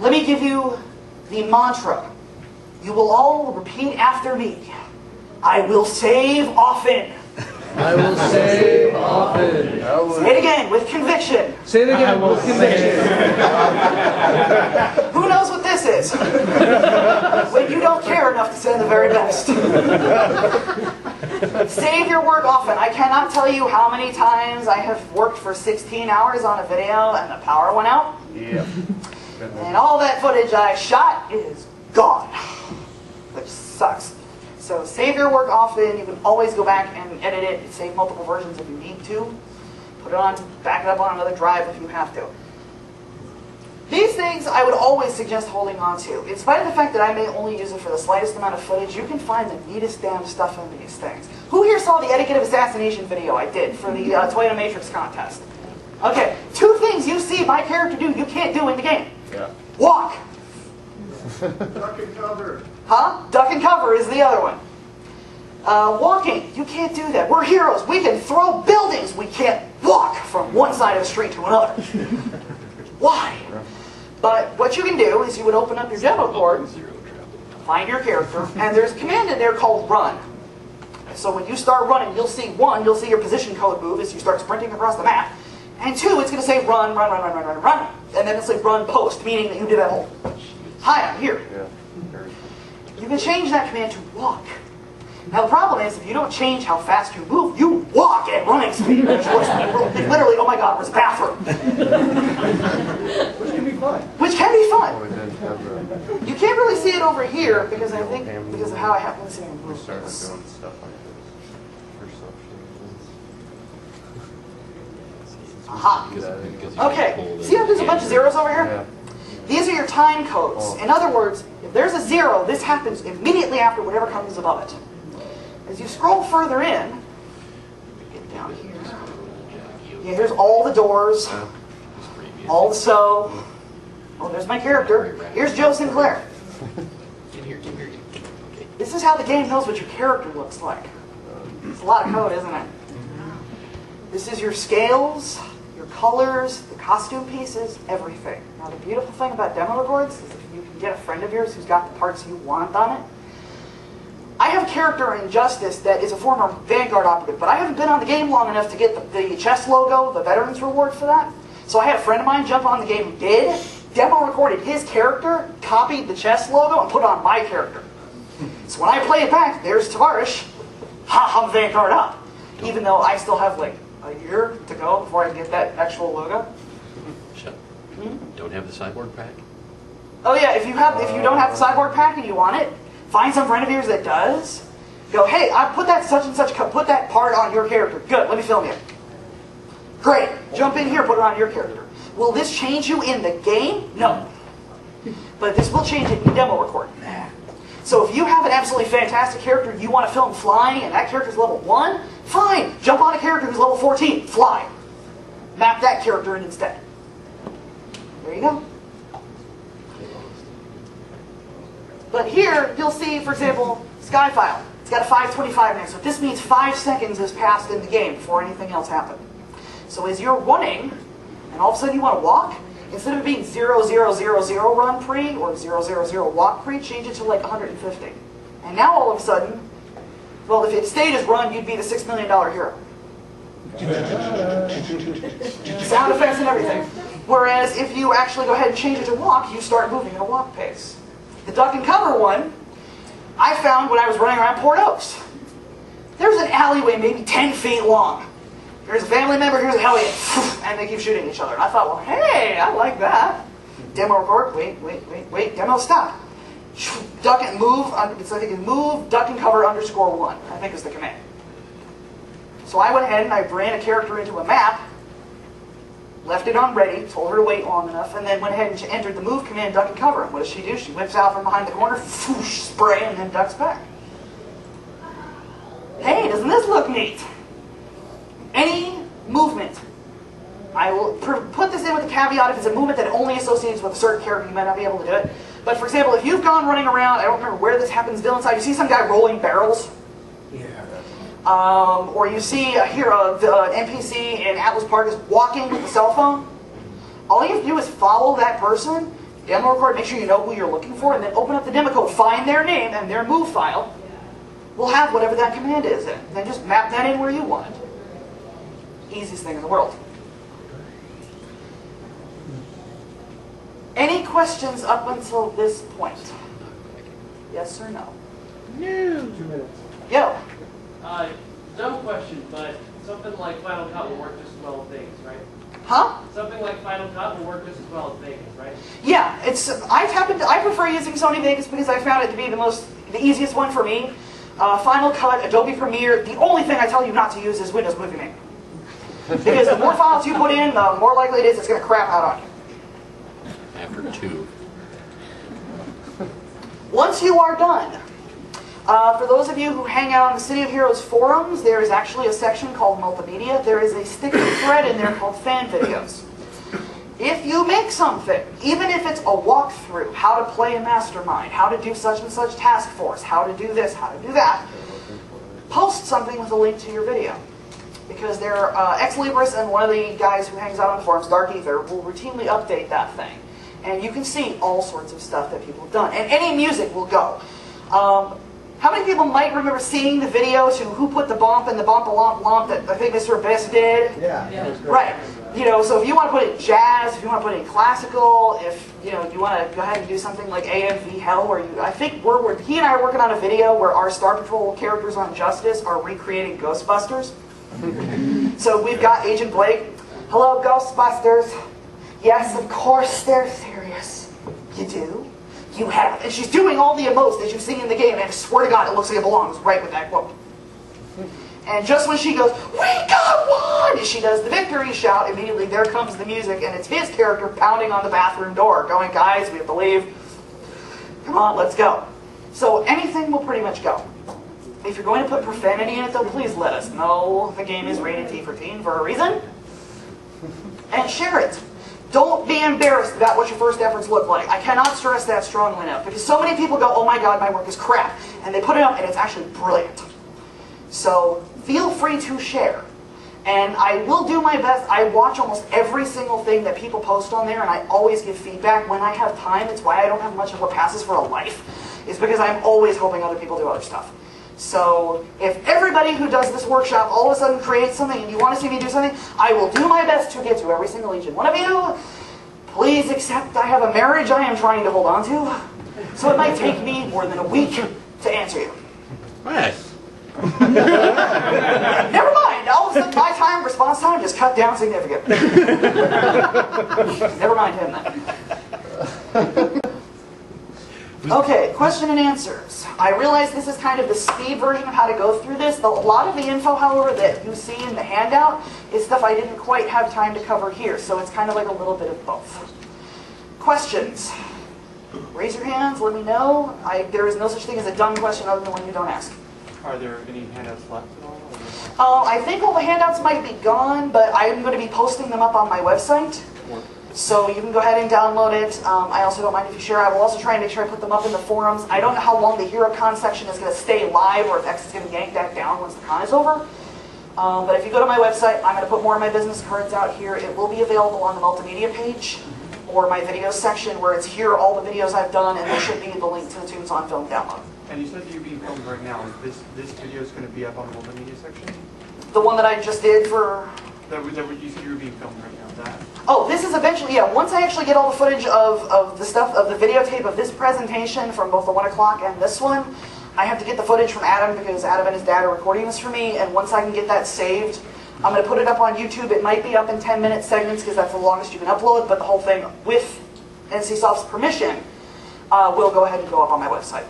let me give you the mantra. You will all repeat after me. I will save often. I will save often. Say it again with conviction. Say it again with conviction. Who knows what this is? When you don't care enough to send the very best. Save your work often. I cannot tell you how many times I have worked for 16 hours on a video and the power went out. Yeah. And all that footage I shot is gone. Which sucks. So save your work often. You can always go back and edit it and save multiple versions if you need to. Put it on, back it up on another drive if you have to. These things I would always suggest holding on to. In spite of the fact that I may only use it for the slightest amount of footage, you can find the neatest damn stuff in these things. Who here saw the etiquette of assassination video I did for the Toyota Matrix contest? Okay, 2 things you see my character do you can't do in the game. Yeah. Walk. Duck and cover. Huh? Duck and cover is the other one. Walking, you can't do that. We're heroes. We can throw buildings. We can't walk from one side of the street to another. Why? But what you can do is you would open up your demo board, find your character, and there's a command in there called run. So when you start running, you'll see 1, you'll see your position code move as you start sprinting across the map. And 2, it's going to say run, run, run, run, run, run, run. And then it'll say run post, meaning that you did that whole, hi, I'm here. You can change that command to walk. Now the problem is, if you don't change how fast you move, you walk at running speed. Which literally, oh my god, where's the bathroom? Which can be fun. Which can be fun. You can't really see it over here, because I think, because of how I happen to see it. We started doing stuff like this for social reasons. Aha. Okay, see how there's a bunch of zeros over here? Yeah. These are your time codes. In other words, if there's a 0, this happens immediately after whatever comes above it. As you scroll further in, get down here. Yeah, here's all the doors, all the so. Oh, there's my character. Here's Joe Sinclair. This is how the game knows what your character looks like. It's a lot of code, isn't it? This is your scales, your colors, the costume pieces, everything. Now the beautiful thing about demo records is if you can get a friend of yours who's got the parts you want on it. I have a character in Justice that is a former Vanguard operative, but I haven't been on the game long enough to get the chest logo, the Veterans Reward for that. So I had a friend of mine jump on the game who did, demo recorded his character, copied the chest logo, and put on my character. So when I play it back, there's Tavarish. Ha, I'm Vanguard up. Even though I still have like a year to go before I get that actual logo. Shut. Don't have the cyborg pack? Oh yeah, if you don't have the cyborg pack and you want it, find some friend of yours that does. Go, hey, I put that such and such, put that part on your character. Good, let me film you. Great, jump in here, put it on your character. Will this change you in the game? No. But this will change it in demo recording. So if you have an absolutely fantastic character you want to film flying and that character's level 1, fine, jump on a character who's level 14, fly. Map that character in instead. There you go. But here, you'll see, for example, Skyfile. It's got a 525 next to it. This means 5 seconds has passed in the game before anything else happened. So as you're running, and all of a sudden you want to walk, instead of it being 0000 run pre, or 000 walk pre, change it to like 150. And now all of a sudden, well, if it stayed as run, you'd be the $6 million hero. Sound effects and everything. Whereas if you actually go ahead and change it to walk, you start moving at a walk pace. The duck and cover one, I found when I was running around Port Oaks. There's an alleyway maybe 10 feet long. Here's a family member, here's a hellion, and they keep shooting each other. And I thought, well, hey, I like that. Demo record, wait, demo stop. Duck and move, I think it's move, duck and cover _1, I think is the command. So I went ahead and I ran a character into a map, left it on ready, told her to wait long enough, and then went ahead and entered the move command, duck and cover. And what does she do? She whips out from behind the corner, spray, and then ducks back. Hey, doesn't this look neat? Any movement, I will put this in with the caveat if it's a movement that only associates with a certain character, you might not be able to do it. But for example, if you've gone running around, I don't remember where this happens, villain side, you see some guy rolling barrels? Yeah. Or you see a hero, an NPC in Atlas Park is walking with a cell phone. All you have to do is follow that person, demo record, make sure you know who you're looking for, and then open up the demo code, find their name and their move file. We'll have whatever that command is in. Then just map that in where you want it. Easiest thing in the world. Any questions up until this point? Yes or no? No. 2 minutes. Yo. Dumb question, but something like Final Cut will work just as well as Vegas, right? Huh? Something like Final Cut will work just as well as Vegas, right? Yeah, I prefer using Sony Vegas because I found it to be the easiest one for me. Final Cut, Adobe Premiere, the only thing I tell you not to use is Windows Movie Maker. Because the more files you put in, the more likely it is it's going to crap out on you. After 2. Once you are done, for those of you who hang out on the City of Heroes forums, there is actually a section called Multimedia. There is a sticky thread in there called Fan Videos. If you make something, even if it's a walkthrough, how to play a mastermind, how to do such and such task force, how to do this, how to do that, post something with a link to your video. Because they're Ex Libris and one of the guys who hangs out on the forums, Dark Ether, will routinely update that thing. And you can see all sorts of stuff that people have done. And any music will go. How many people might remember seeing the video to Who Put the Bump and the Bump a Lomp Lomp that I think Mr. Abyss did? Yeah. Right. You know, so if you want to put in jazz, if you want to put in classical, if you want to go ahead and do something like AMV Hell, where I think he and I are working on a video where our Star Patrol characters on Justice are recreating Ghostbusters. So we've got Agent Blake. Hello, Ghostbusters. Yes, of course they're serious. You do? You have. And she's doing all the emotes that you see in the game, and I swear to God, it looks like it belongs right with that quote. And just when she goes, "We got one!" and she does the victory shout, immediately there comes the music, and it's his character pounding on the bathroom door, going, "Guys, we have to leave. Come on, let's go." So anything will pretty much go. If you're going to put profanity in it, though, please let us know. The game is rated T for teen for a reason. And share it. Don't be embarrassed about what your first efforts look like. I cannot stress that strongly enough, because so many people go, "Oh my God, my work is crap," and they put it up, and it's actually brilliant. So feel free to share. And I will do my best. I watch almost every single thing that people post on there, and I always give feedback when I have time. It's why I don't have much of what passes for a life, is because I'm always helping other people do other stuff. So if everybody who does this workshop all of a sudden creates something and you want to see me do something, I will do my best to get to every single each and one of you. Please accept I have a marriage I am trying to hold on to, so it might take me more than a week to answer you. Right. Never mind, all of a sudden my response time just cut down significantly. Never mind him then. Okay, question and answers. I realize this is kind of the speed version of how to go through this. A lot of the info, however, that you see in the handout is stuff I didn't quite have time to cover here, so it's kind of like a little bit of both. Questions? Raise your hands, let me know. There is no such thing as a dumb question other than one you don't ask. Are there any handouts left at all? I think all the handouts might be gone, but I'm going to be posting them up on my website. So you can go ahead and download it. I also don't mind if you share. I will also try and make sure I put them up in the forums. I don't know how long the HeroCon section is going to stay live, or if X is going to yank that down once the con is over. But if you go to my website, I'm going to put more of my business cards out here. It will be available on the multimedia page, or my videos section, where it's here, all the videos I've done, and there should be the link to the Toons on Film download. And you said you're being filmed right now. This video is going to be up on the multimedia section? The one that I just did for... You said you were being filmed right now. That? Oh, this is eventually, yeah, once I actually get all the footage of the stuff, of the videotape of this presentation from both the 1 o'clock and this one, I have to get the footage from Adam, because Adam and his dad are recording this for me, and once I can get that saved, I'm going to put it up on YouTube. It might be up in 10-minute segments, because that's the longest you can upload, but the whole thing, with NCSoft's permission, will go ahead and go up on my website.